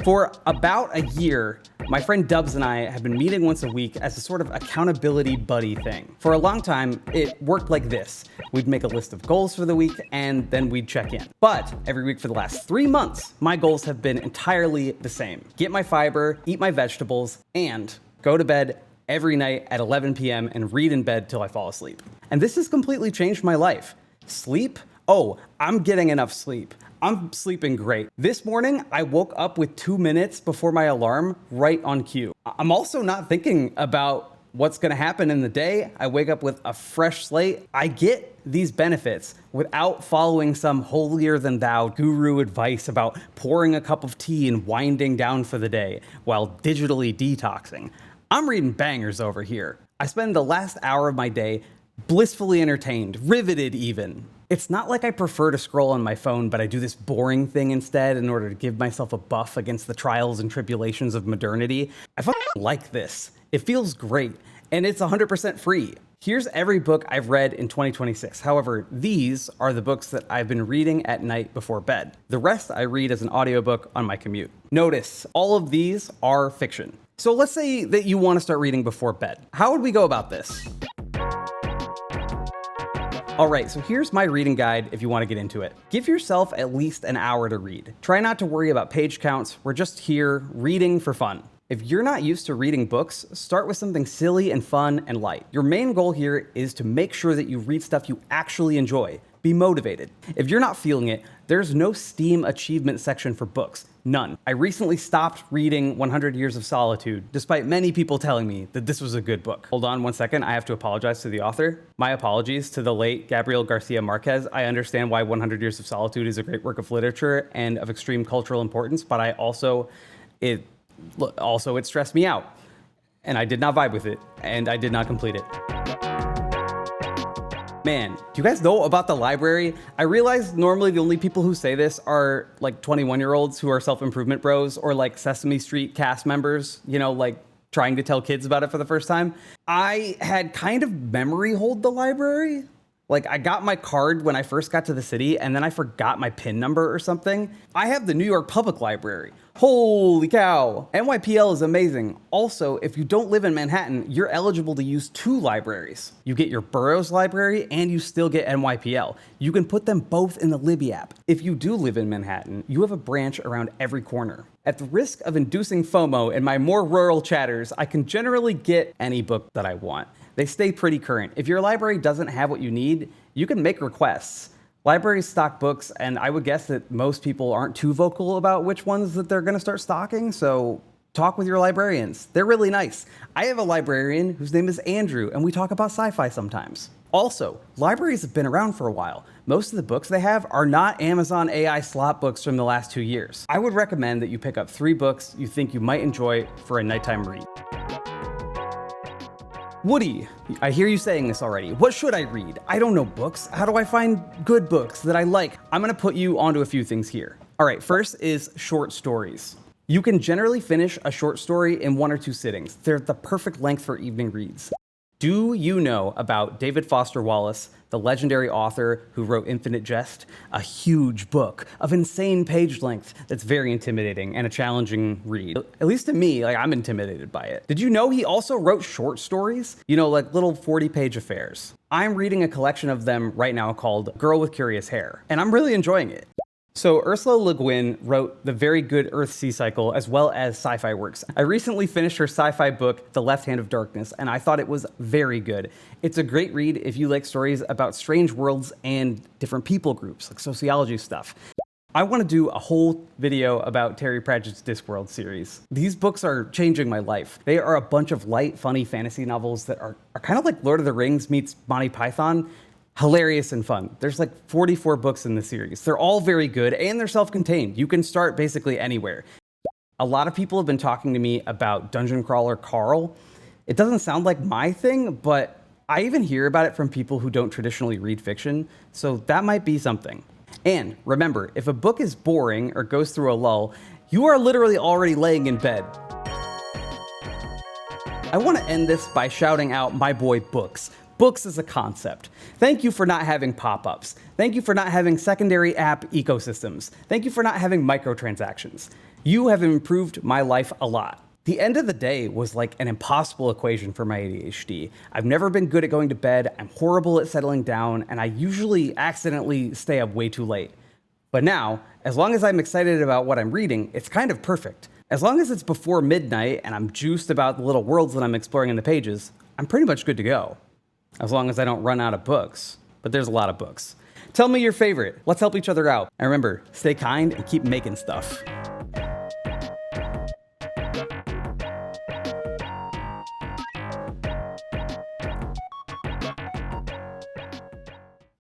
For about a year, my friend Dubs and I have been meeting once a week as a sort of accountability buddy thing. For a long time, it worked like this. We'd make a list of goals for the week, and then we'd check in. But every week for the last 3 months, my goals have been entirely the same. Get my fiber, eat my vegetables, and go to bed every night at 11 p.m. and read in bed till I fall asleep. And this has completely changed my life. Sleep? Oh, I'm getting enough sleep. I'm sleeping great. This morning, I woke up with 2 minutes before my alarm, right on cue. I'm also not thinking about what's gonna happen in the day. I wake up with a fresh slate. I get these benefits without following some holier than thou guru advice about pouring a cup of tea and winding down for the day while digitally detoxing. I'm reading bangers over here. I spend the last hour of my day blissfully entertained, riveted even. It's not like I prefer to scroll on my phone, but I do this boring thing instead in order to give myself a buff against the trials and tribulations of modernity. I fucking like this. It feels great, and it's 100% free. Here's every book I've read in 2026. However, these are the books that I've been reading at night before bed. The rest I read as an audiobook on my commute. Notice, all of these are fiction. So let's say that you want to start reading before bed. How would we go about this? All right, so here's my reading guide if you want to get into it. Give yourself at least an hour to read. Try not to worry about page counts. We're just here reading for fun. If you're not used to reading books, start with something silly and fun and light. Your main goal here is to make sure that you read stuff you actually enjoy. Be motivated. If you're not feeling it, there's no Steam achievement section for books. None. I recently stopped reading 100 Years of Solitude, despite many people telling me that this was a good book. Hold on one second, I have to apologize to the author. My apologies to the late Gabriel Garcia Marquez. I understand why 100 Years of Solitude is a great work of literature and of extreme cultural importance, but it stressed me out. And I did not vibe with it, and I did not complete it. Man, do you guys know about the library? I realize normally the only people who say this are like 21-year-olds who are self-improvement bros or like Sesame Street cast members, like trying to tell kids about it for the first time. I had kind of memory hold the library. Like I got my card when I first got to the city and then I forgot my PIN number or something. I have the New York Public Library. Holy cow. NYPL is amazing. Also, if you don't live in Manhattan, you're eligible to use 2 libraries. You get your borough's library and you still get NYPL. You can put them both in the Libby app. If you do live in Manhattan, you have a branch around every corner. At the risk of inducing FOMO in my more rural chatters, I can generally get any book that I want. They stay pretty current. If your library doesn't have what you need, you can make requests. Libraries stock books, and I would guess that most people aren't too vocal about which ones that they're gonna start stocking, so talk with your librarians. They're really nice. I have a librarian whose name is Andrew, and we talk about sci-fi sometimes. Also, libraries have been around for a while. Most of the books they have are not Amazon AI slot books from the last 2 years. I would recommend that you pick up 3 books you think you might enjoy for a nighttime read. Woody, I hear you saying this already. What should I read? I don't know books. How do I find good books that I like? I'm gonna put you onto a few things here. All right, first is short stories. You can generally finish a short story in 1 or 2 sittings. They're the perfect length for evening reads. Do you know about David Foster Wallace, the legendary author who wrote Infinite Jest? A huge book of insane page length that's very intimidating and a challenging read. At least to me, I'm intimidated by it. Did you know he also wrote short stories? Like little 40-page affairs. I'm reading a collection of them right now called Girl with Curious Hair, and I'm really enjoying it. So Ursula Le Guin wrote the very good Earthsea Cycle as well as sci-fi works. I recently finished her sci-fi book, The Left Hand of Darkness, and I thought it was very good. It's a great read if you like stories about strange worlds and different people groups, like sociology stuff. I want to do a whole video about Terry Pratchett's Discworld series. These books are changing my life. They are a bunch of light, funny fantasy novels that are kind of like Lord of the Rings meets Monty Python. Hilarious and fun. There's like 44 books in the series. They're all very good and they're self-contained. You can start basically anywhere. A lot of people have been talking to me about Dungeon Crawler Carl. It doesn't sound like my thing, but I even hear about it from people who don't traditionally read fiction, so that might be something. And remember, if a book is boring or goes through a lull, you are literally already laying in bed. I want to end this by shouting out my boy Books. Books as a concept. Thank you for not having pop-ups. Thank you for not having secondary app ecosystems. Thank you for not having microtransactions. You have improved my life a lot. The end of the day was like an impossible equation for my ADHD. I've never been good at going to bed, I'm horrible at settling down, and I usually accidentally stay up way too late. But now, as long as I'm excited about what I'm reading, it's kind of perfect. As long as it's before midnight and I'm juiced about the little worlds that I'm exploring in the pages, I'm pretty much good to go. As long as I don't run out of books. But there's a lot of books. Tell me your favorite. Let's help each other out. And remember, stay kind and keep making stuff.